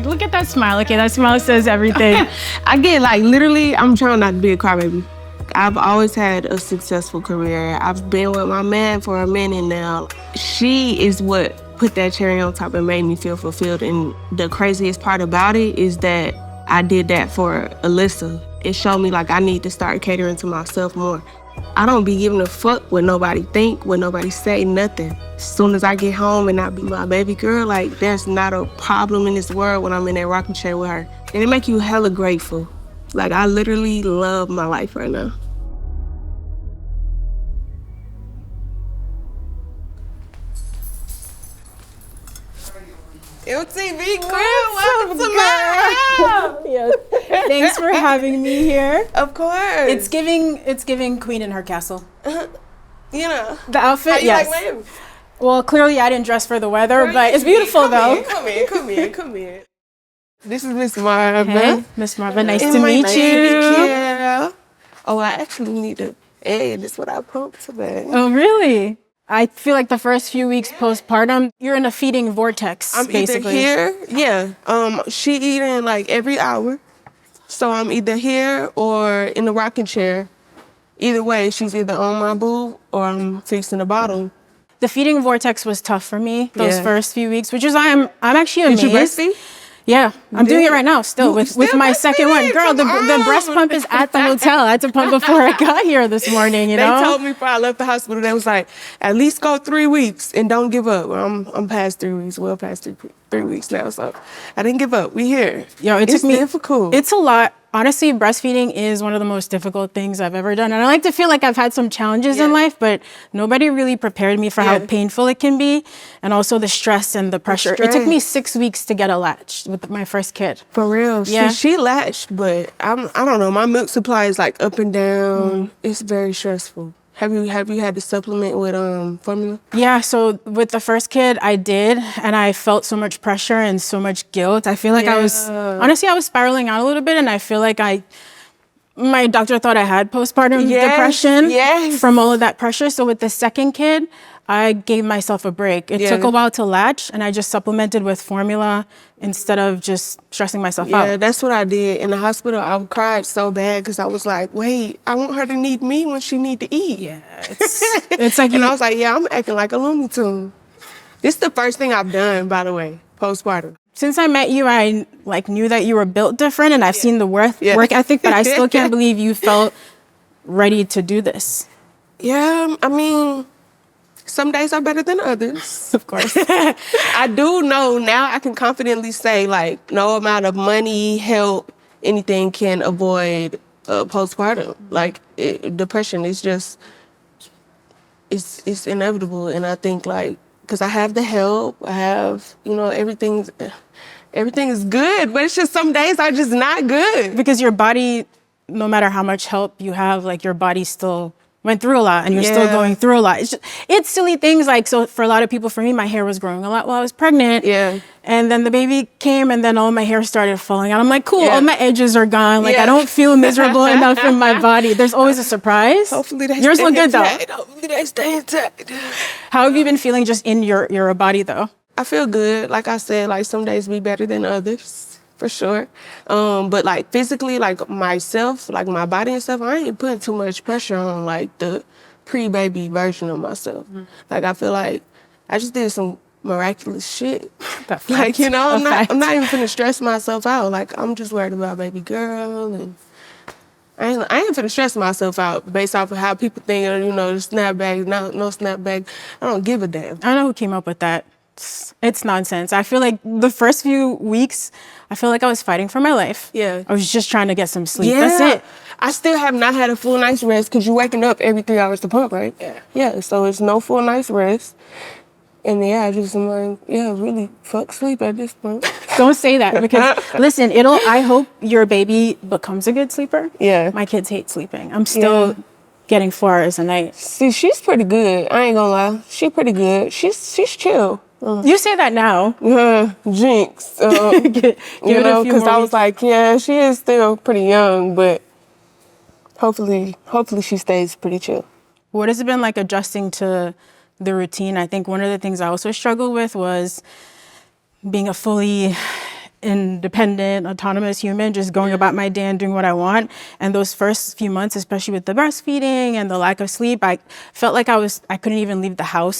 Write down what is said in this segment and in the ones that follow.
Look at that smile. Okay, that smile says everything. I get like literally, I'm trying not to be a crybaby. I've always had a successful career. I've been with my man for a minute now. She is what put that cherry on top and made me feel fulfilled. And the craziest part about it is that I did that for Alyssa. It showed me like I need to start catering to myself more. I don't be giving a fuck what nobody think, what nobody say, nothing. As soon as I get home and I be my baby girl, like there's not a problem in this world when I'm in that rocking chair with her. And it make you hella grateful. Like I literally love my life right now. LTV girl, welcome to my house. Yes. Thanks for having me here. Of course. It's giving queen in her castle. You know. The outfit, How you yes. like Miami? Well, clearly I didn't dress for the weather, but it's beautiful though. Come in. This is Miss Marva. Hey, Miss Marva, nice And to my meet baby you. Carol. Oh, I actually need to add. This is what I pumped today. Oh, really? I feel like the first few weeks postpartum, you're in a feeding vortex, I'm basically. either here, she eating like every hour. So I'm either here or in the rocking chair. Either way, she's either on my boob or I'm fixing a bottle. The feeding vortex was tough for me those Yeah. first few weeks, which is why I'm actually amazed. Did you breastfeed? Yeah, I'm doing it right now still with my second one. breastfeeding? Girl, the Come breast on. pump is at the hotel. I had to pump before I got here this morning, you know? They told me before I left the hospital, they was like, at least go 3 weeks and don't give up. Well, I'm past 3 weeks, well past 3 weeks now, so I didn't give up. We here. Yo, It's took me difficult. It's a lot. Honestly, breastfeeding is one of the most difficult things I've ever done. And I like to feel like I've had some challenges in life, but nobody really prepared me for how painful it can be. And also the stress and the pressure. It took me 6 weeks to get a latch with my first kid. For real. Yeah. She latched, but I don't know. My milk supply is like up and down. It's very stressful. Have you had to supplement with formula? Yeah, so with the first kid, I did, and I felt so much pressure and so much guilt. I feel like I was spiraling out a little bit, and I feel like my doctor thought I had postpartum depression from all of that pressure. So with the second kid, I gave myself a break. It took a while to latch, and I just supplemented with formula instead of just stressing myself out. Yeah, that's what I did. In the hospital, I cried so bad because I was like, wait, I want her to need me when she need to eat. Yeah, it's like and I was like, yeah, I'm acting like a Looney Tune. This is the first thing I've done, by the way, postpartum. Since I met you, I knew that you were built different, and I've seen the work ethic, but I still can't believe you felt ready to do this. Yeah, I mean, some days are better than others. Of course. I do know now I can confidently say, like, no amount of money, help, anything can avoid postpartum. Like, depression is just, it's inevitable. And I think, like, because I have the help, I have, everything is good, but it's just some days are just not good. Because your body, no matter how much help you have, like your body still went through a lot and you're still going through a lot. It's silly things like, so for a lot of people, for me, my hair was growing a lot while I was pregnant. Yeah. And then the baby came and then all my hair started falling out. I'm like, cool, all my edges are gone. Like I don't feel miserable enough in my body. There's always a surprise. Hopefully they Yours stay look good intact. though. Hopefully they stay intact. How have you been feeling just in your body though? I feel good. Like I said, like some days be better than others. For sure. But like physically, like myself, like my body and stuff, I ain't putting too much pressure on like the pre-baby version of myself. Like I feel like I just did some miraculous shit. Like, I'm not even finna stress myself out. Like I'm just worried about baby girl and I ain't finna stress myself out based off of how people think, the snapback, no snapback. I don't give a damn. I don't know who came up with that. It's nonsense. I feel like the first few weeks, I feel like I was fighting for my life. Yeah. I was just trying to get some sleep. Yeah. That's it. I still have not had a full night's rest because you're waking up every 3 hours to pump, right? Yeah. Yeah, so it's no full night's rest. And I just am like, really fuck sleep at this point. Don't say that because listen, I hope your baby becomes a good sleeper. Yeah. My kids hate sleeping. I'm still getting 4 hours a night. See, she's pretty good. I ain't gonna lie. She's pretty good. She's chill. You say that now. Yeah, jinx. Because I was like, she is still pretty young, but hopefully she stays pretty chill. What has it been like adjusting to the routine? I think one of the things I also struggled with was being a fully independent, autonomous human, just going about my day and doing what I want. And those first few months, especially with the breastfeeding and the lack of sleep, I felt like I couldn't even leave the house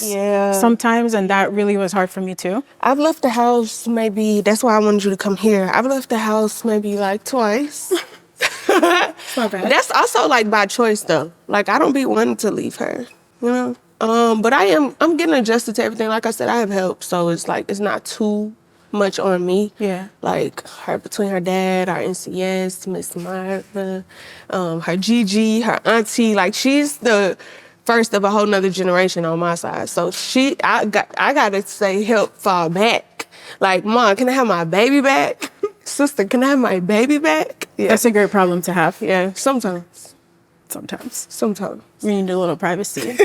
sometimes. And that really was hard for me too. I've left the house maybe, that's why I wanted you to come here. I've left the house maybe like twice. It's not bad. That's also like by choice though. Like I don't be wanting to leave her, you know? But I'm getting adjusted to everything. Like I said, I have help. So it's like, it's not too much on me. Yeah. Like her, between her dad, our NCS, Miss Martha, her Gigi, her auntie, like she's the first of a whole nother generation on my side. So I gotta say help fall back. Like, Mom, can I have my baby back? Sister, can I have my baby back? Yeah. That's a great problem to have. Yeah, sometimes. Sometimes. We need a little privacy.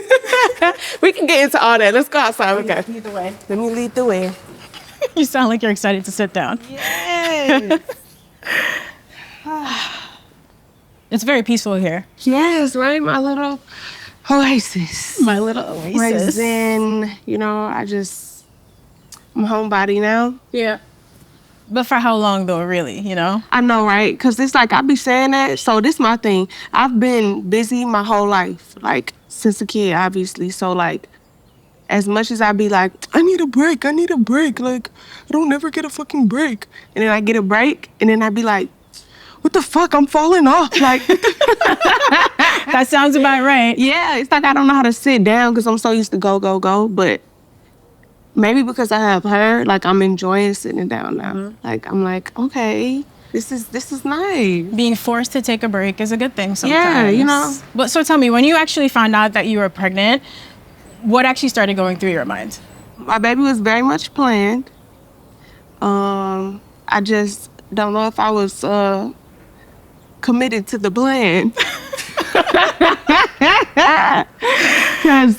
We can get into all that. Let's go outside. Okay. Lead the way. Let me lead the way. You sound like you're excited to sit down. Yes. It's very peaceful here. Yes, right? My little oasis. My little oasis. Right then, you know, I'm homebody now. Yeah. But for how long though, really, you know? I know, right? Because it's like, I be saying that. So this my thing. I've been busy my whole life, like since a kid, obviously. So like, as much as I be like, I need a break. Like, I don't never get a fucking break. And then I get a break, and then I be like, what the fuck? I'm falling off. Like, That sounds about right. yeah, it's like I don't know how to sit down because I'm so used to go. But maybe because I have her, like I'm enjoying sitting down now. Mm-hmm. Like I'm like, okay, this is nice. Being forced to take a break is a good thing sometimes. Yeah, you know. But so tell me, when you actually found out that you were pregnant, what actually started going through your mind? My baby was very much planned. I just don't know if I was committed to the plan. Because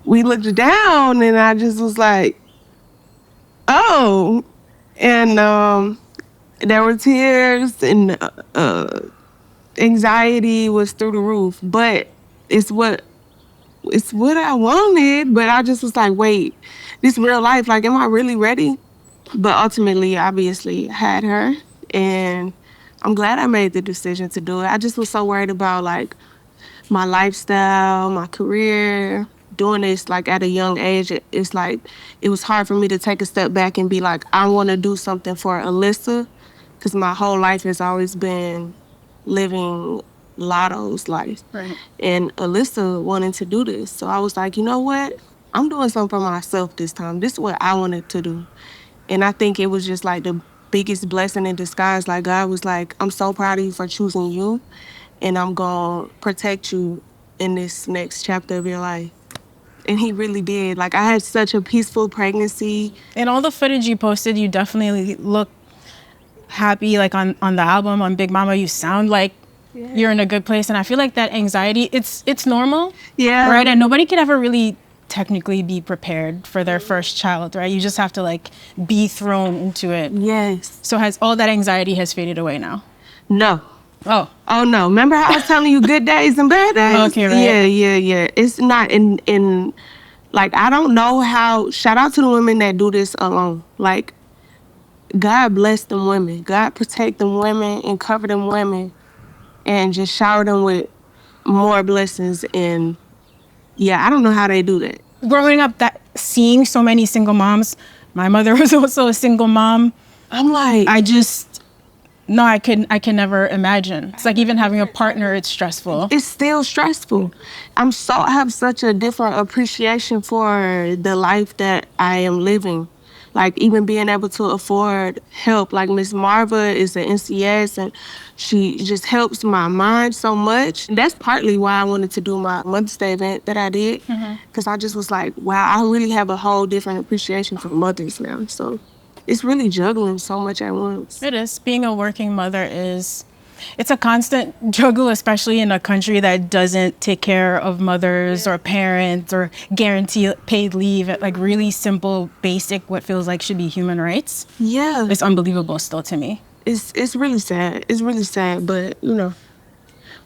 we looked down and I just was like, oh. And there were tears and anxiety was through the roof. But it's what I wanted. But I just was like, wait, this real life, like, am I really ready? But ultimately, obviously, I had her. And I'm glad I made the decision to do it. I just was so worried about, like, my lifestyle, my career, doing this, like, at a young age. It's like, it was hard for me to take a step back and be like, I want to do something for Alyssa, because my whole life has always been living Latto's life. Right. And Alyssa wanted to do this. So I was like, you know what? I'm doing something for myself this time. This is what I wanted to do. And I think it was just like the biggest blessing in disguise. Like, God was like, I'm so proud of you for choosing you, and I'm going to protect you in this next chapter of your life. And he really did. Like, I had such a peaceful pregnancy. In all the footage you posted, you definitely look happy. Like on the album, on Big Mama, you sound like you're in a good place. And I feel like that anxiety, it's normal. Yeah. Right? And nobody could ever really technically be prepared for their first child, right? You just have to like be thrown into it. Yes. So has all that anxiety has faded away now? No. Oh no. Remember how I was telling you good days and bad days? Okay, right. Yeah. It's not in like, I don't know how, shout out to the women that do this alone. Like, God bless them women. God protect them women and cover them women and just shower them with more blessings. And yeah, I don't know how they do that. Growing up, seeing so many single moms, my mother was also a single mom. I'm like, I can never imagine. It's like even having a partner, it's stressful. it's still stressful. I have such a different appreciation for the life that I am living. Like, even being able to afford help. Like, Miss Marva is an NCS, and she just helps my mind so much. And that's partly why I wanted to do my Mother's Day event that I did. Because I just was like, wow, I really have a whole different appreciation for mothers now. So it's really juggling so much at once. It is. Being a working mother it's a constant juggle, especially in a country that doesn't take care of mothers or parents or guarantee paid leave at like really simple, basic, what feels like should be human rights. Yeah. It's unbelievable still to me. It's really sad. It's really sad, but, you know,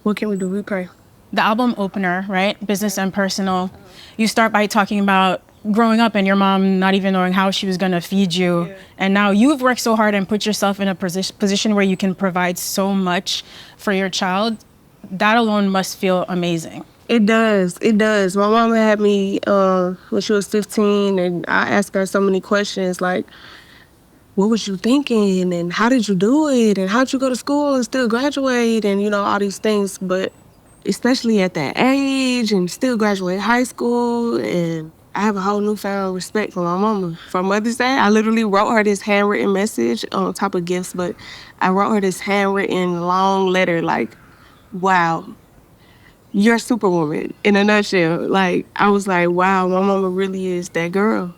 what can we do? We pray. The album opener, right? Business and Personal. You start by talking about growing up and your mom not even knowing how she was going to feed you. Yeah. And now you've worked so hard and put yourself in a position where you can provide so much for your child. That alone must feel amazing. It does. It does. My mama had me when she was 15, and I asked her so many questions like, what was you thinking? And how did you do it? And how'd you go to school and still graduate? And, you know, all these things. But especially at that age and still graduate high school, and I have a whole newfound respect for my mama. For Mother's Day, I literally wrote her this handwritten message on top of gifts, but I wrote her this handwritten long letter like, wow, you're Superwoman, in a nutshell. Like, I was like, wow, my mama really is that girl.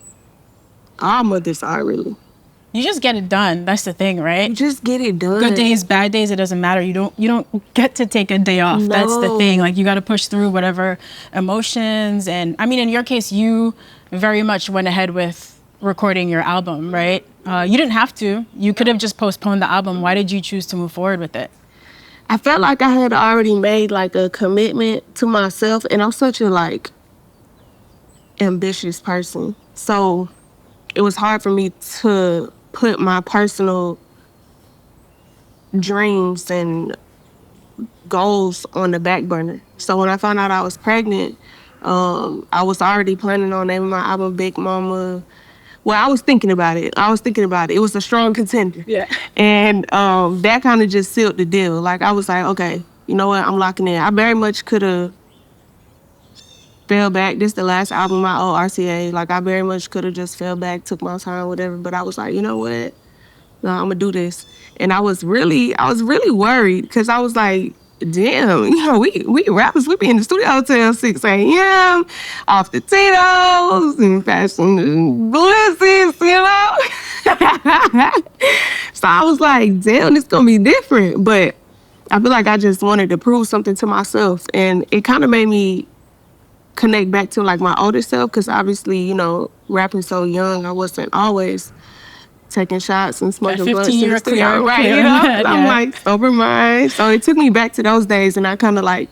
All mothers are, really. You just get it done. That's the thing, right? You just get it done. Good days, bad days, it doesn't matter. You don't get to take a day off. No. That's the thing. Like, you got to push through whatever emotions. And I mean, in your case, you very much went ahead with recording your album, right? You didn't have to. You could have just postponed the album. Why did you choose to move forward with it? I felt like I had already made like a commitment to myself, and I'm such a like ambitious person. So it was hard for me to put my personal dreams and goals on the back burner. So when I found out I was pregnant, I was already planning on naming my album Big Mama. Well, I was thinking about it. It was a strong contender. Yeah. And that kind of just sealed the deal. Like, I was like, okay, you know what? I'm locking in. I very much could have fell back. This is the last album I owe RCA. Like, I very much could have just fell back, took my time, whatever. But I was like, you know what? No, I'm going to do this. And I was really worried because I was like, damn, you know, we rappers, we be in the studio till 6 a.m. off the Tito's and fashion and blizzards, you know? So I was like, damn, it's gonna be different. But I feel like I just wanted to prove something to myself. And it kind of made me connect back to like my older self because obviously, you know, rapping so young, I wasn't always taking shots and smoking blunts in the studio, right? You know, yeah. I'm like sober mind. So it took me back to those days, and I kind of like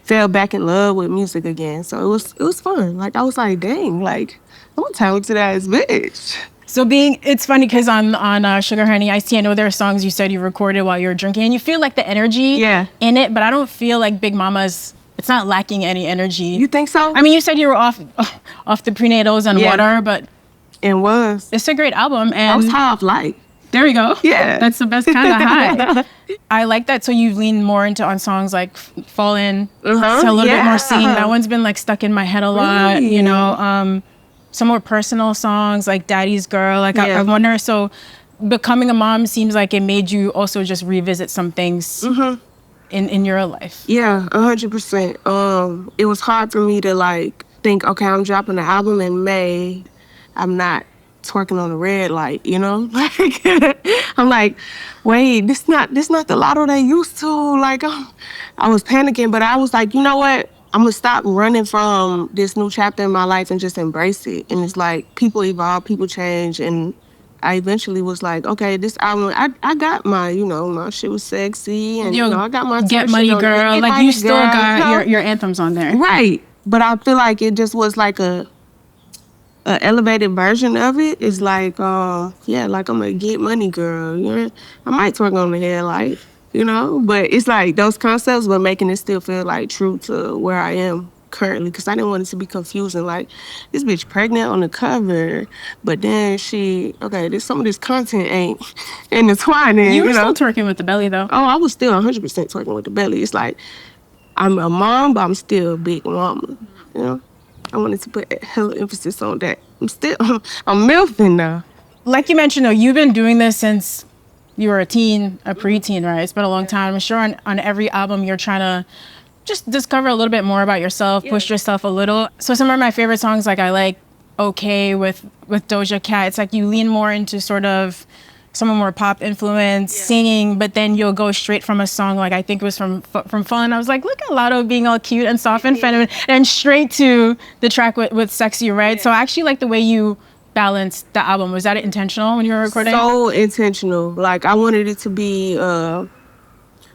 fell back in love with music again. So it was fun. Like I was like, dang, like I'm a talented ass bitch. So it's funny because on Sugar Honey Iced Tea, I know there are songs you said you recorded while you were drinking, and you feel like the energy in it, but I don't feel like Big Mama's. It's not lacking any energy. You think so? I mean, you said you were off the prenatals and water, but. It was. It's a great album. And I was high off light. There we go. Yeah. That's the best kind of high. I like that. So you've leaned more on songs like Fallen, so a little bit more singing. That one's been like stuck in my head a lot, you know. Some more personal songs like Daddy's Girl. Like I wonder, so becoming a mom seems like it made you also just revisit some things in your life. Yeah, 100%. It was hard for me to like think, okay, I'm dropping the album in May. I'm not twerking on the red light, you know? Like, I'm like, wait, this not the Latto they used to. Like, I was panicking, but I was like, you know what? I'm gonna stop running from this new chapter in my life and just embrace it. And it's like, people evolve, people change. And I eventually was like, okay, this album, I got my, you know, my shit was sexy. And, you know, I got my Get Money Girl. Like, you still got your anthems on there. Right. But I feel like it just was like a elevated version of it. Is like, like I'm a Get Money Girl. You know, I might twerk on the head, like, you know, but it's like those concepts, but making it still feel like true to where I am currently, because I didn't want it to be confusing. Like, this bitch pregnant on the cover, but then some of this content ain't intertwining. You were still twerking with the belly, though. Oh, I was still 100% twerking with the belly. It's like, I'm a mom, but I'm still a big mama, you know? I wanted to put hella emphasis on that. I'm milfing now. Like you mentioned, though, you've been doing this since you were a preteen, right? It's been a long time. I'm sure on every album you're trying to just discover a little bit more about yourself, push yourself a little. So some of my favorite songs, like I like Okay with Doja Cat. It's like you lean more into sort of some more pop influence, singing, but then you'll go straight from a song like I think it was from Fallen. I was like, look at Latto being all cute and soft and feminine, and straight to the track with Sexy Red. So I actually like the way you balanced the album. Was that intentional when you were recording? So intentional. Like, I wanted it to be a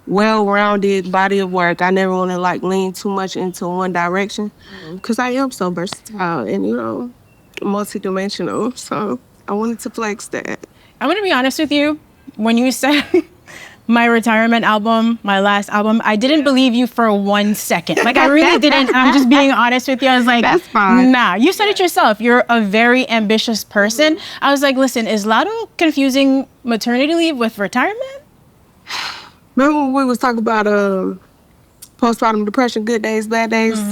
well-rounded body of work. I never want to like lean too much into one direction because I am so versatile, and you know, multidimensional. So I wanted to flex that. I'm gonna be honest with you. When you said my retirement album, my last album, I didn't believe you for 1 second. Like, I really didn't. I'm just being honest with you. I was like, That's fine. nah, you said it yourself. You're a very ambitious person. I was like, listen, is Latto confusing maternity leave with retirement? Remember when we was talking about postpartum depression, good days, bad days?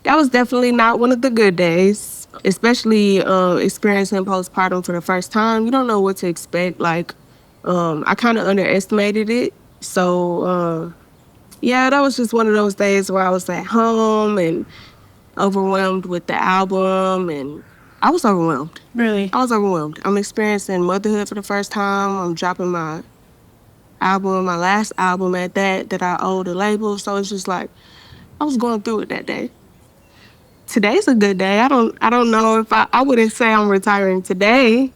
That was definitely not one of the good days, especially experiencing postpartum for the first time. You don't know what to expect. Like, I kind of underestimated it. So, yeah, that was just one of those days where I was at home and overwhelmed with the album, and I was overwhelmed. Really? I was overwhelmed. I'm experiencing motherhood for the first time. I'm dropping my album, my last album at that I owe the label. So it's just like, I was going through it that day. Today's a good day. I don't know if I wouldn't say I'm retiring today.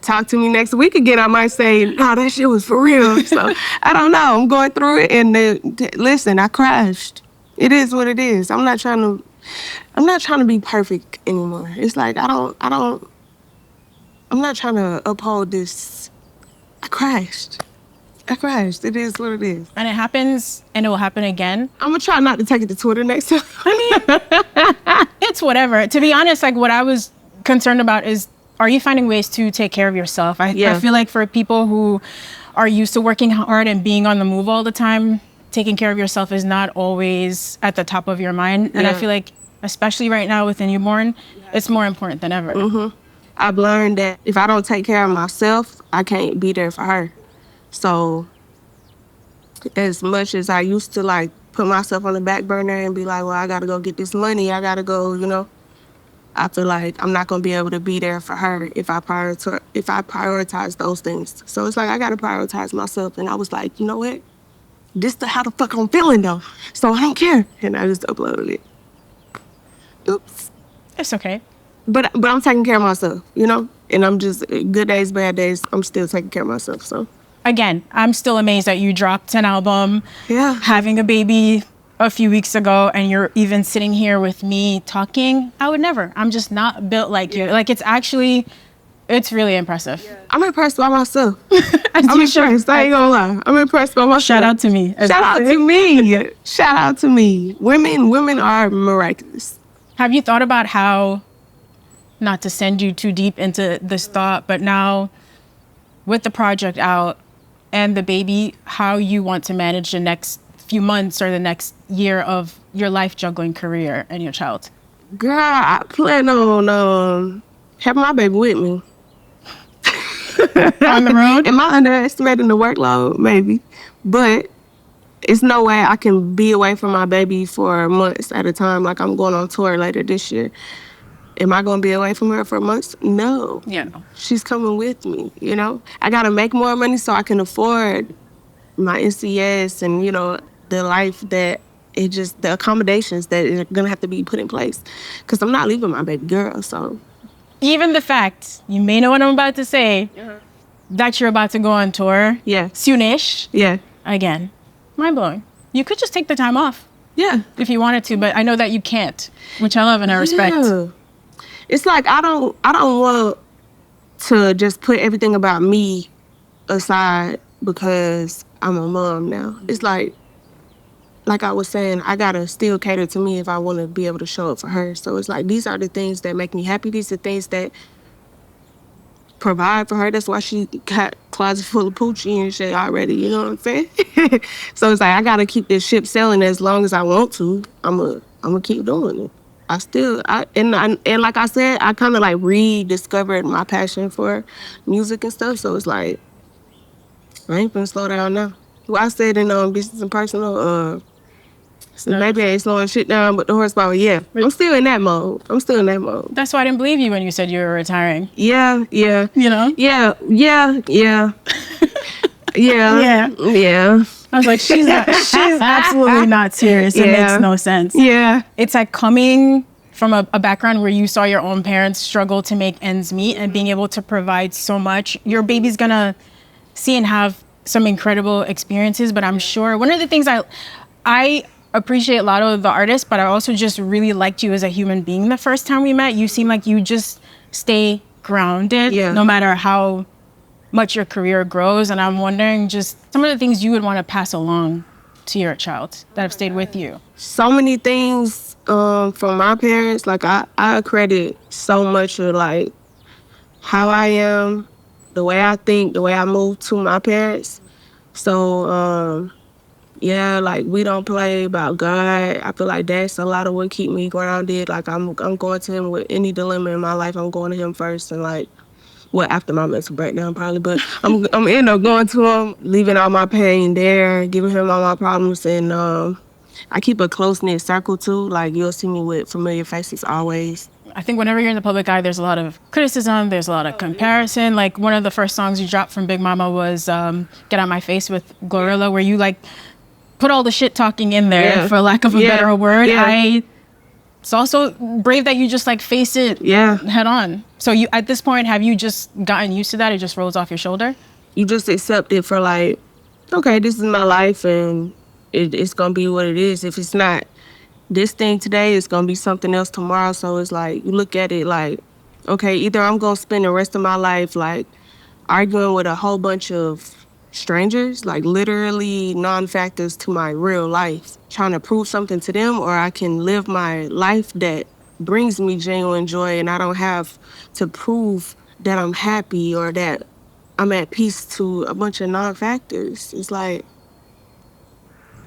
Talk to me next week again, I might say, no, that shit was for real. So I don't know. I'm going through it, and listen, I crashed. It is what it is. I'm not trying to be perfect anymore. It's like I'm not trying to uphold this. I crashed. It is what it is. And it happens, and it will happen again. I'm gonna try not to take it to Twitter next time. It's whatever. To be honest, like, what I was concerned about is, are you finding ways to take care of yourself? I feel like for people who are used to working hard and being on the move all the time, taking care of yourself is not always at the top of your mind. And I feel like, especially right now with a newborn, it's more important than ever. I've learned that if I don't take care of myself, I can't be there for her. So as much as I used to like put myself on the back burner and be like, well, I gotta go get this money, I gotta go, I feel like I'm not gonna be able to be there for her if I prioritize those things. So it's like I gotta prioritize myself. And I was like, you know what? This is how the fuck I'm feeling though. So I don't care. And I just uploaded it. Oops. It's okay. But I'm taking care of myself, And I'm just, good days, bad days, I'm still taking care of myself, so. Again, I'm still amazed that you dropped an album, having a baby a few weeks ago, and you're even sitting here with me talking. I would never. I'm just not built like you. Like, it's really impressive. I'm impressed by myself. I'm impressed. I ain't gonna lie. I'm impressed by myself. Shout out to me. Shout out to me. Shout out to me. Women are miraculous. Have you thought about how, not to send you too deep into this thought, but now with the project out and the baby, how you want to manage the next few months or the next year of your life juggling career and your child? Girl, I plan on having my baby with me. On the road? Am I underestimating the workload? Maybe. But it's no way I can be away from my baby for months at a time. Like, I'm going on tour later this year. Am I going to be away from her for months? No. Yeah. She's coming with me, I got to make more money so I can afford my NCS and, the life that the accommodations that are going to have to be put in place. Because I'm not leaving my baby girl, so. Even the fact, you may know what I'm about to say, that you're about to go on tour. Yeah. Soonish. Yeah. Again, mind-blowing. You could just take the time off. Yeah. If you wanted to, but I know that you can't, which I love and I respect. Yeah. It's like I don't want to just put everything about me aside because I'm a mom now. It's like I was saying, I gotta still cater to me if I want to be able to show up for her. So it's like, these are the things that make me happy. These are things that provide for her. That's why she got closet full of poochie and shit already. You know what I'm saying? So it's like, I gotta keep this ship sailing as long as I want to. I'm gonna keep doing it. And like I said, I kind of like rediscovered my passion for music and stuff. So it's like, I ain't gonna slow down now. Well, I said in Business and Personal, so maybe I ain't slowing shit down, but the horsepower, yeah. I'm still in that mode. That's why I didn't believe you when you said you were retiring. Yeah. You know? Yeah. Yeah. I was like, she's absolutely not serious. It makes no sense. Yeah. It's like coming from a background where you saw your own parents struggle to make ends meet and being able to provide so much. Your baby's gonna see and have some incredible experiences, but I'm sure one of the things I appreciate Latto, the artist, but I also just really liked you as a human being the first time we met. You seem like you just stay grounded no matter how much your career grows. And I'm wondering just some of the things you would want to pass along to your child that have stayed with you. So many things from my parents. Like I credit so much of like how I am, the way I think, the way I move to my parents. So yeah, like we don't play about God. I feel like that's a lot of what keep me grounded. Like I'm going to him with any dilemma in my life. I'm going to him first, and like, well, after my mental breakdown probably, but I'm end up going to him, leaving all my pain there, giving him all my problems, and I keep a close knit circle too. Like you'll see me with familiar faces always. I think whenever you're in the public eye, there's a lot of criticism, there's a lot of comparison. Like one of the first songs you dropped from Big Mama was Get Out My Face with Glorilla, where you like put all the shit talking in there, for lack of a better word. It's also brave that you just like face it head on. So you, at this point, have you just gotten used to that? It just rolls off your shoulder? You just accept it for like, okay, this is my life and it's gonna be what it is. If it's not this thing today, it's gonna be something else tomorrow. So it's like, you look at it like, okay, either I'm gonna spend the rest of my life like arguing with a whole bunch of strangers, like literally non-factors to my real life, trying to prove something to them, or I can live my life that brings me genuine joy and I don't have to prove that I'm happy or that I'm at peace to a bunch of non-factors. It's like,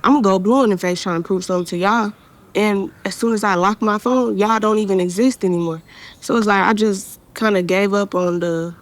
I'm gonna go blue in the face trying to prove something to y'all. And as soon as I lock my phone, y'all don't even exist anymore. So it's like, I just kind of gave up on the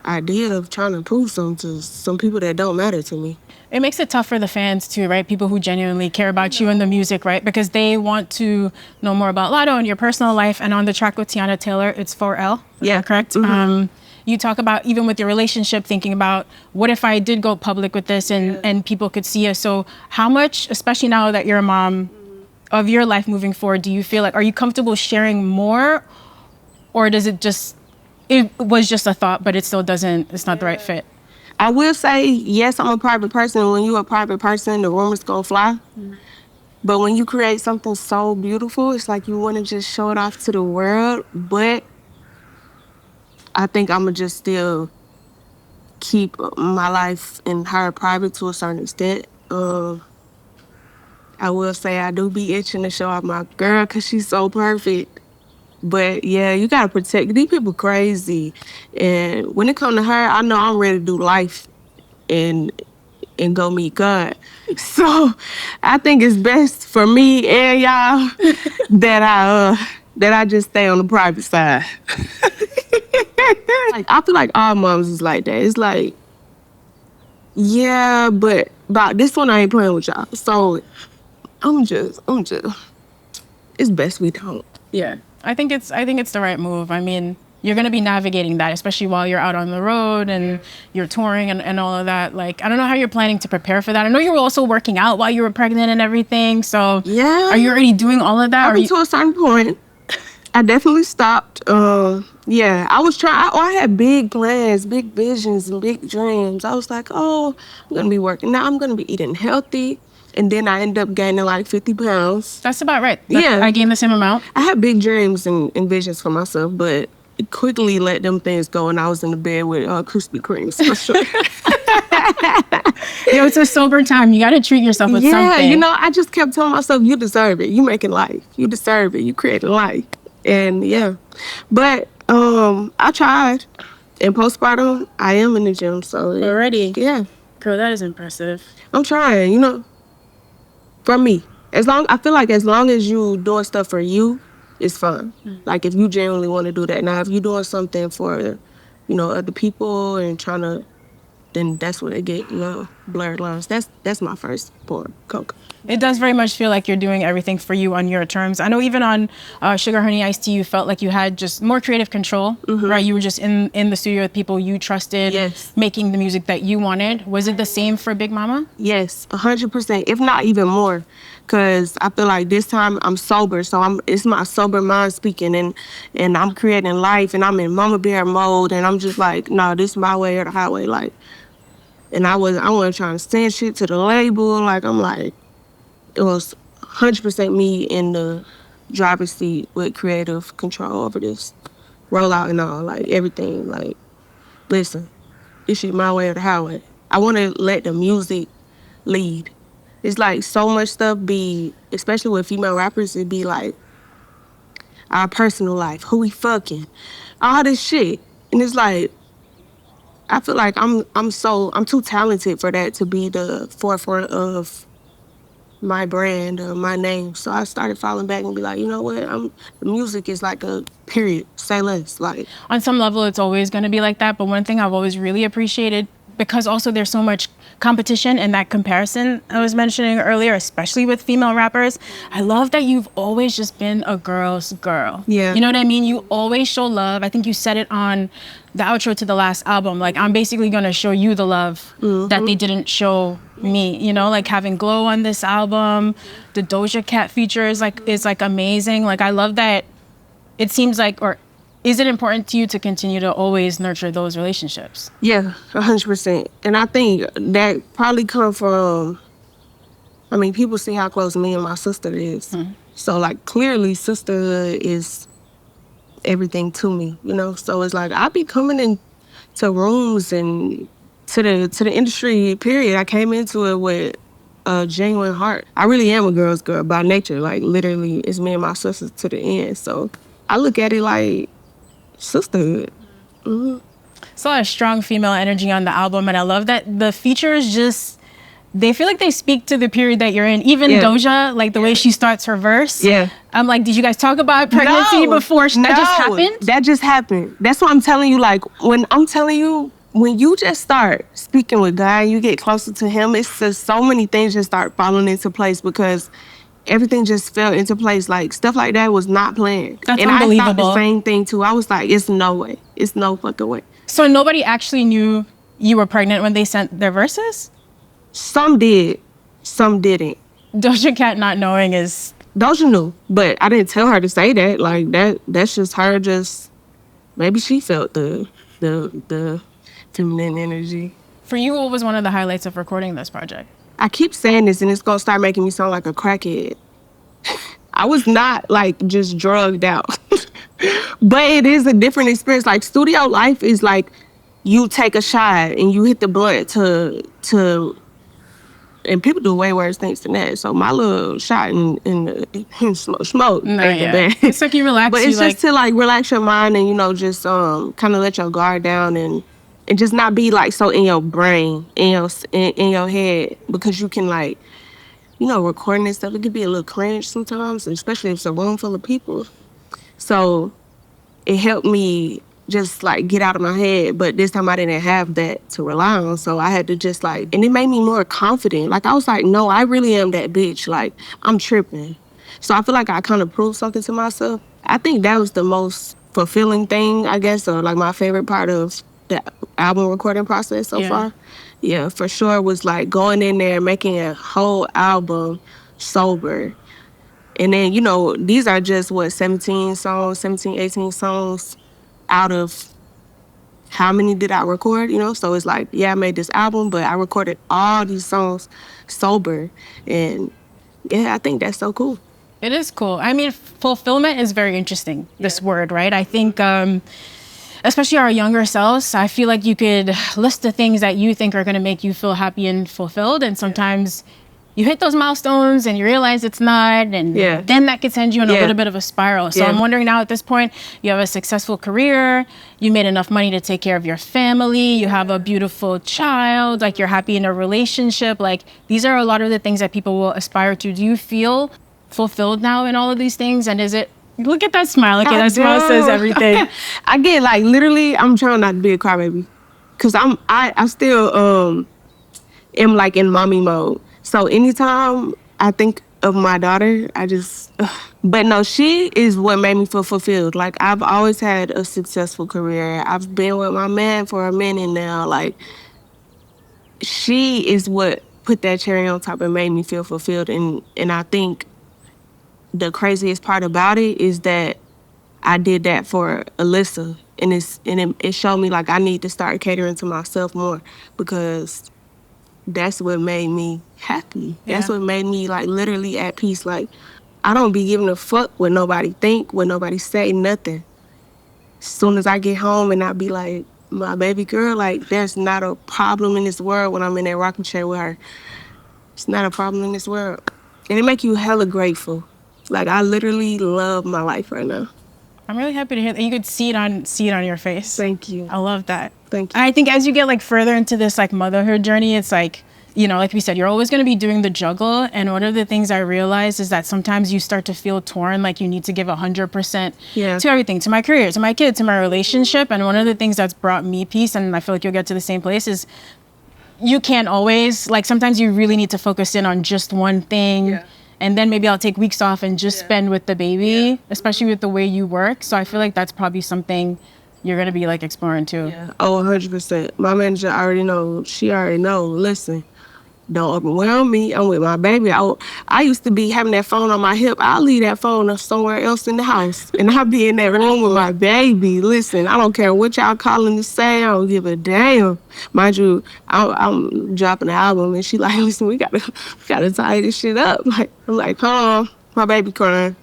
idea of trying to prove something to some people that don't matter to me. It makes it tough for the fans too, right? People who genuinely care about you and the music, right? Because they want to know more about Latto and your personal life. And on the track with Tiana Taylor, it's 4L. Yeah, correct. Mm-hmm. You talk about, even with your relationship, thinking about what if I did go public with this and people could see us. So how much, especially now that you're a mom, of your life moving forward, do you feel like, are you comfortable sharing more, or does it just, it was just a thought, but it still doesn't, it's not the right fit? I will say, yes, I'm a private person. When you're a private person, the rumors gonna fly. Mm-hmm. But when you create something so beautiful, it's like you want to just show it off to the world. But I think I'm gonna just still keep my life and her private to a certain extent. I will say I do be itching to show off my girl because she's so perfect. But yeah, you gotta protect, these people crazy. And when it comes to her, I know I'm ready to do life and go meet God. So I think it's best for me and y'all that I just stay on the private side. Like, I feel like all moms is like that. It's like, yeah, but about this one I ain't playing with y'all. So I'm just, it's best we don't. Yeah. I think it's the right move. I mean, you're going to be navigating that, especially while you're out on the road and you're touring and all of that. Like, I don't know how you're planning to prepare for that. I know you were also working out while you were pregnant and everything. So yeah, are you already doing all of that? To a certain point, I definitely stopped. Yeah, I was trying. I had big plans, big visions, and big dreams. I was like, oh, I'm going to be working. Now I'm going to be eating healthy. And then I ended up gaining like 50 pounds. That's about right. I gained the same amount. I had big dreams and visions for myself, but quickly let them things go, and I was in the bed with Krispy Kremes for sure. Yo, it's a sober time. You got to treat yourself with something. Yeah, you know, I just kept telling myself, you deserve it. You making life. You deserve it. You creating life. And yeah. But I tried. In postpartum, I am in the gym, so. Already? Yeah. Girl, that is impressive. I'm trying, you know. For me, I feel like as long as you doing stuff for you, it's fun. Like if you genuinely want to do that. Now, if you're doing something for, other people and trying to, then that's where they get, blurred lines. That's my first point, Coke. It does very much feel like you're doing everything for you on your terms. I know even on Sugar Honey Iced Tea, you felt like you had just more creative control, right? You were just in the studio with people you trusted, making the music that you wanted. Was it the same for Big Mama? Yes, 100%, if not even more. Because I feel like this time I'm sober, so it's my sober mind speaking, and I'm creating life, and I'm in mama bear mode, and I'm just like, no, this is my way or the highway, like. And I wasn't trying to send shit to the label. Like, I'm like, it was 100% me in the driver's seat with creative control over this rollout and all, like everything. Like, listen, this shit my way or the highway. I want to let the music lead. It's like so much stuff be, especially with female rappers, it be like our personal life, who we fucking, all this shit. And it's like, I feel like I'm too talented for that to be the forefront of my brand or my name. So I started falling back and be like, you know what? The music is like a period. Say less. Like, On some level, it's always going to be like that. But one thing I've always really appreciated, because also there's so much competition and that comparison I was mentioning earlier, especially with female rappers, I love that you've always just been a girl's girl. Yeah. You know what I mean? You always show love. I think you said it on the outro to the last album. Like, I'm basically going to show you the love that they didn't show me, you know, like having Glow on this album, the Doja Cat feature is like amazing. Like, I love that. It seems like, or is it important to you to continue to always nurture those relationships? yeah, 100%. And I think that probably come from, I mean, people see how close me and my sister is. So, like, clearly sisterhood is everything to me, you know? So it's like, I be coming into rooms and to the industry, period. I came into it with a genuine heart. I really am a girl's girl by nature. Like, literally, it's me and my sister to the end. So I look at it like sisterhood. It's a lot of strong female energy on the album, and I love that the features just, they feel like they speak to the period that you're in. Even Doja, like the way she starts her verse. Yeah. I'm like, did you guys talk about pregnancy before that just happened? That just happened. That's what I'm telling you. Like, when I'm telling you, when you just start speaking with God, you get closer to him, it's just so many things just start falling into place because everything just fell into place. Like, stuff like that was not planned. That's and unbelievable. I thought the same thing too. I was like, it's no way. It's no fucking way. So nobody actually knew you were pregnant when they sent their verses? Some did, some didn't. Doja Cat not knowing is... Doja knew, but I didn't tell her to say that. Like, that's just her just, maybe she felt the feminine energy. For you, what was one of the highlights of recording this project? I keep saying this and it's gonna start making me sound like a crackhead. I was not like just drugged out. But it is a different experience. Like, studio life is like you take a shot and you hit the blunt to and people do way worse things than that. So my little shot in the smoke ain't bad. It's like you relax. But it's just to like relax your mind and, you know, just kind of let your guard down and just not be like so in your brain, in your head, because you can, like, you know, recording this stuff, it could be a little cringe sometimes, especially if it's a room full of people. So it helped me just like get out of my head, but this time I didn't have that to rely on, so I had to just like, and it made me more confident. Like, I was like, no, I really am that bitch. Like, I'm tripping. So I feel like I kind of proved something to myself. I think that was the most fulfilling thing, I guess, or like my favorite part of the album recording process so far. Yeah, for sure, was like going in there, making a whole album sober. And then, you know, these are just, 17, 18 songs out of how many did I record, you know? So it's like, yeah, I made this album, but I recorded all these songs sober. And yeah, I think that's so cool. It is cool. I mean, fulfillment is very interesting, this word, right? I think, especially our younger selves, I feel like you could list the things that you think are going to make you feel happy and fulfilled. And sometimes you hit those milestones and you realize it's not, and then that could send you in a little bit of a spiral. So I'm wondering now, at this point, you have a successful career, you made enough money to take care of your family, you have a beautiful child, like you're happy in a relationship. Like, these are a lot of the things that people will aspire to. Do you feel fulfilled now in all of these things? And is it, look at that smile. Okay, that smile says everything. I get, like, literally, I'm trying not to be a crybaby, because I still am like in mommy mode. So anytime I think of my daughter, I just, but no, she is what made me feel fulfilled. Like, I've always had a successful career. I've been with my man for a minute now. Like, she is what put that cherry on top and made me feel fulfilled. And I think the craziest part about it is that I did that for Alyssa. And it showed me, like, I need to start catering to myself more, because that's what made me happy. That's what made me like literally at peace. Like, I don't be giving a fuck what nobody think, what nobody say, nothing. As soon as I get home and I be like, my baby girl, like, there's not a problem in this world when I'm in that rocking chair with her. It's not a problem in this world. And it make you hella grateful. Like, I literally love my life right now. I'm really happy to hear that. You could see it on your face. Thank you. I love that. Thank you. And I think as you get like further into this like motherhood journey, it's like, you know, like we said, you're always going to be doing the juggle. And one of the things I realized is that sometimes you start to feel torn, like you need to give 100% to everything, to my career, to my kid, to my relationship. And one of the things that's brought me peace, and I feel like you'll get to the same place, is you can't always, like sometimes you really need to focus in on just one thing. Yeah. And then maybe I'll take weeks off and just spend with the baby, especially with the way you work. So I feel like that's probably something you're going to be like exploring too. Yeah. Oh, 100%. My manager already knows. She already knows. Listen, don't overwhelm me. I'm with my baby. I used to be having that phone on my hip. I'll leave that phone somewhere else in the house. And I'll be in that room with my baby. Listen, I don't care what y'all calling to say. I don't give a damn. Mind you, I'm dropping the album and she like, listen, we gotta tie this shit up. Like, I'm like, hold on, my baby crying.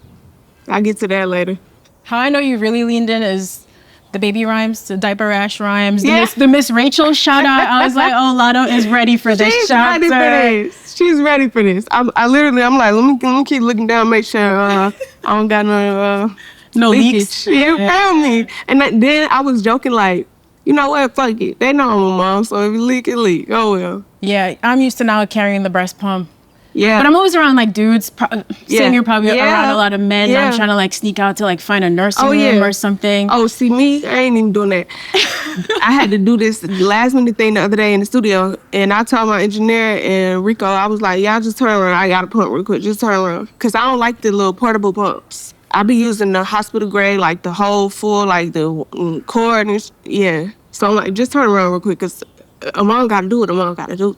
I'll get to that later. How I know you really leaned in is the baby rhymes, the diaper rash rhymes, the Miss Rachel shout out. I was like, oh, Latto is ready for this. She's ready for this. She's ready for this. I'm like, let me keep looking down, make sure I don't got no leaks. You feel me? And then I was joking like, you know what? Fuck it. They know I'm a mom, so if you leak, it leak. Oh well. Yeah, I'm used to now carrying the breast pump. Yeah. But I'm always around like dudes. Saying you're probably around a lot of men. Yeah. I'm trying to like sneak out to like find a nursing room or something. Oh, see me? I ain't even doing that. I had to do this last minute thing the other day in the studio, and I told my engineer and Rico, I was like, y'all just turn around. I got a pump real quick. Just turn around. Because I don't like the little portable pumps. I be using the hospital grade, like the whole full, like the cord. And so I'm like, just turn around real quick because a mom got to do it. A mom got to do it.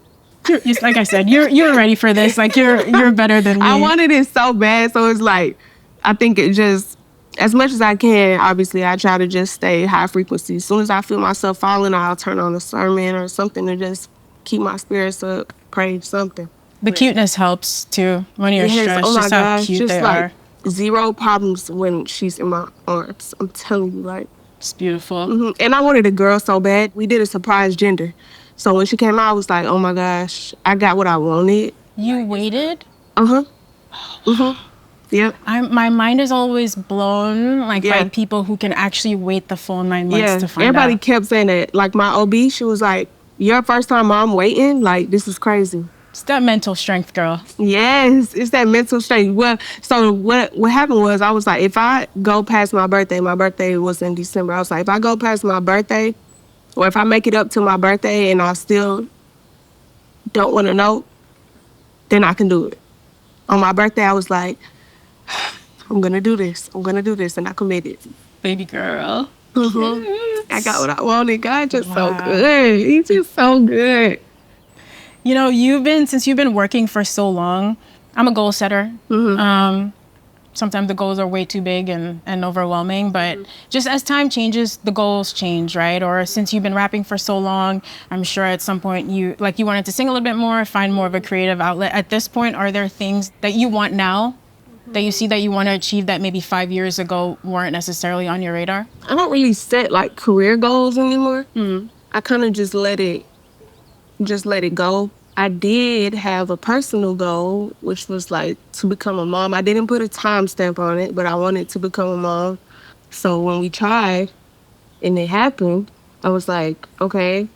Like I said, you're ready for this. Like you're better than me. I wanted it so bad, so it's like I think it just as much as I can. Obviously, I try to just stay high frequency. As soon as I feel myself falling, I'll turn on a sermon or something to just keep my spirits up. Pray something. The cuteness helps too when you're stressed. Oh my just gosh, how cute just they like are. zero problems when she's in my arms. I'm telling you, like it's beautiful. Mm-hmm. And I wanted a girl so bad. We did a surprise gender. So when she came out, I was like, oh my gosh, I got what I wanted. You waited? Uh-huh. Mm-hmm. Yep. My mind is always blown by people who can actually wait the full 9 months to find Everybody out. kept saying that. Like my OB, she was like, your first time mom waiting? Like, this is crazy. It's that mental strength, girl. Yes, it's that mental strength. Well, so what happened was I was like, if I go past my birthday was in December. I was like, if I go past my birthday, or if I make it up to my birthday and I still don't want to know, then I can do it. On my birthday, I was like, I'm going to do this. I'm going to do this. And I committed. Baby girl. Mm-hmm. I got what I wanted. God just so good. He's just so good. You know, since you've been working for so long, I'm a goal setter. Mm-hmm. Sometimes the goals are way too big and overwhelming, but just as time changes, the goals change, right? Or since you've been rapping for so long, I'm sure at some point you wanted to sing a little bit more, find more of a creative outlet. At this point, are there things that you want now that you see that you want to achieve that maybe 5 years ago weren't necessarily on your radar? I don't really set like career goals anymore. Mm-hmm. I kind of just let it go. I did have a personal goal, which was like to become a mom. I didn't put a timestamp on it, but I wanted to become a mom. So when we tried and it happened, I was like, okay,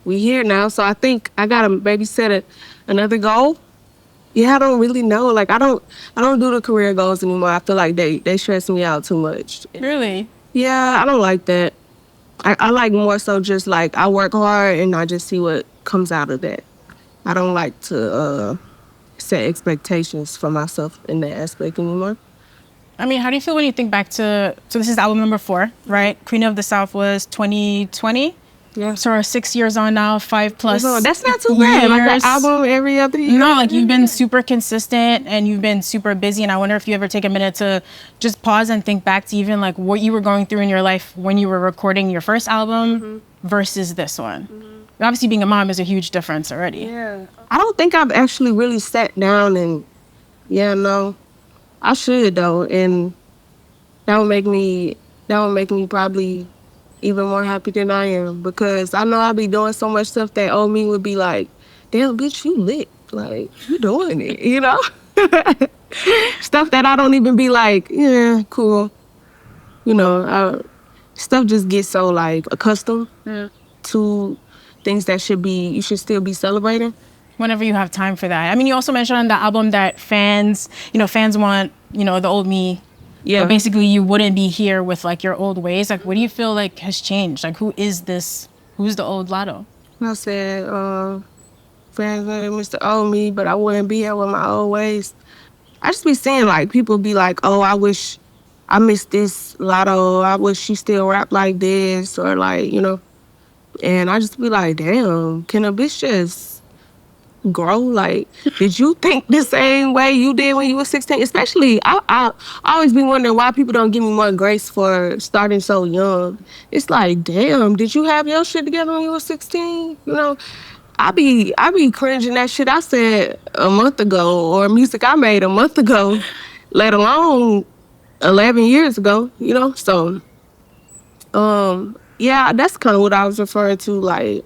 we here now. So I think I gotta maybe set another goal. Yeah, I don't really know. Like I don't do the career goals anymore. I feel like they stress me out too much. Really? Yeah, I don't like that. I like more so just like I work hard and I just see what comes out of that. I don't like to set expectations for myself in that aspect anymore. I mean, how do you feel when you think back to, so this is album number 4, right? Queen of the South was 2020. Yeah. So we're 6 years on now, 5+ That's not too bad. Like an album every other year. No, like you've been super consistent and you've been super busy. And I wonder if you ever take a minute to just pause and think back to even like what you were going through in your life when you were recording your first album versus this one. Obviously, being a mom is a huge difference already. Yeah. I don't think I've actually really sat down and, no, I should though. And that would make me probably even more happy than I am, because I know I'll be doing so much stuff that old me would be like, damn, bitch, you lit. Like, you doing it, you know? Stuff that I don't even be like, yeah, cool. You know, stuff just gets so like accustomed to things that you should still be celebrating. Whenever you have time for that. I mean, you also mentioned on the album that fans want, the old me. Yeah. But basically, you wouldn't be here with like your old ways. Like, what do you feel like has changed? Like, who's the old Latto? I said, fans wanted Mr. Old Me, but I wouldn't be here with my old ways. I just be seeing like people be like, oh, I wish I missed this Latto. I wish she still rap like this, or like, and I just be like, damn, can a bitch just grow? Like, did you think the same way you did when you were 16? Especially, I always be wondering why people don't give me more grace for starting so young. It's like, damn, did you have your shit together when you were 16? I be cringing that shit I said a month ago, or music I made a month ago, let alone 11 years ago, So, yeah, that's kind of what I was referring to, like,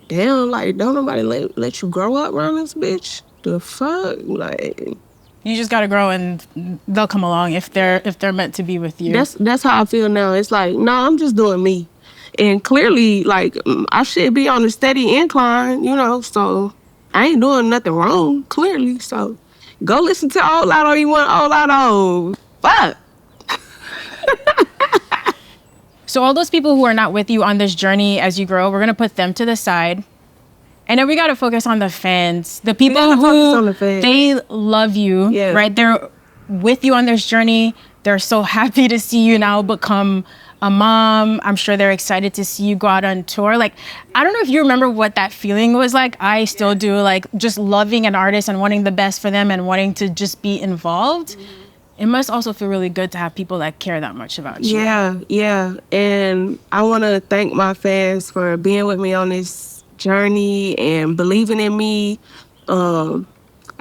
damn, like, don't nobody let you grow up around this bitch? The fuck? Like, You just gotta grow, and they'll come along if they're meant to be with you. that's how I feel now. It's like, no, I'm just doing me. And clearly, like, I should be on a steady incline, so I ain't doing nothing wrong, clearly. So go listen to Old Latto. You want Old Latto? Fuck. So all those people who are not with you on this journey as you grow, we're gonna put them to the side. And then we gotta focus on the fans. The people who they love you, right? They're with you on this journey. They're so happy to see you now become a mom. I'm sure they're excited to see you go out on tour. Like, I don't know if you remember what that feeling was like. I still do, like, just loving an artist and wanting the best for them and wanting to just be involved. It must also feel really good to have people that care that much about you. Yeah. And I want to thank my fans for being with me on this journey and believing in me. I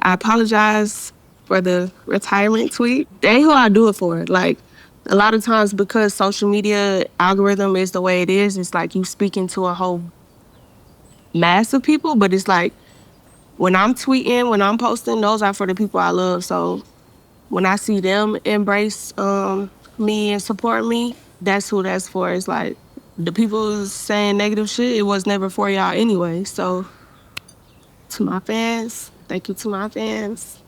apologize for the retirement tweet. They ain't who I do it for. Like, a lot of times, because social media algorithm is the way it is, it's like you speaking to a whole mass of people, but it's like when I'm tweeting, when I'm posting, those are for the people I love. So when I see them embrace me and support me, that's who that's for. It's like the people saying negative shit, it was never for y'all anyway. So to my fans, thank you to my fans.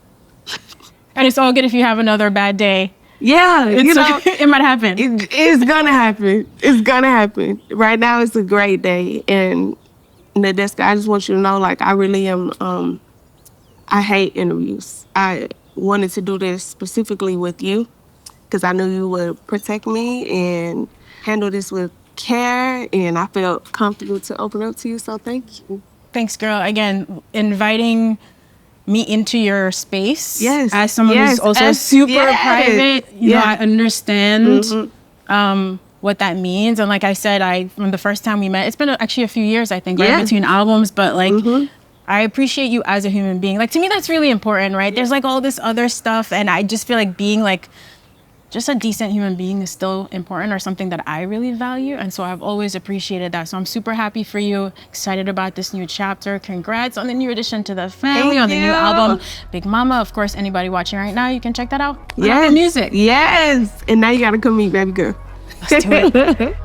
And it's all good if you have another bad day. Yeah, it might happen. It's gonna happen. It's gonna happen. Right now, it's a great day. And Nadeska, I just want you to know, like, I really am, I hate interviews. I wanted to do this specifically with you because I knew you would protect me and handle this with care, and I felt comfortable to open up to you, so thank you. Thanks, girl. Again, inviting me into your space. Yes. As someone who's also super private, I understand what that means. And like I said, from the first time we met, it's been actually a few years, I think, right, between albums, but like, I appreciate you as a human being. Like, to me, that's really important, right? There's like all this other stuff, and I just feel like being like just a decent human being is still important, or something that I really value. And so I've always appreciated that. So I'm super happy for you, excited about this new chapter. Congrats on the new addition to the family, on the new album, Big Mama. Of course, anybody watching right now, you can check that out. Yes. Music. Yes. And now you gotta come meet baby girl. Let's do it.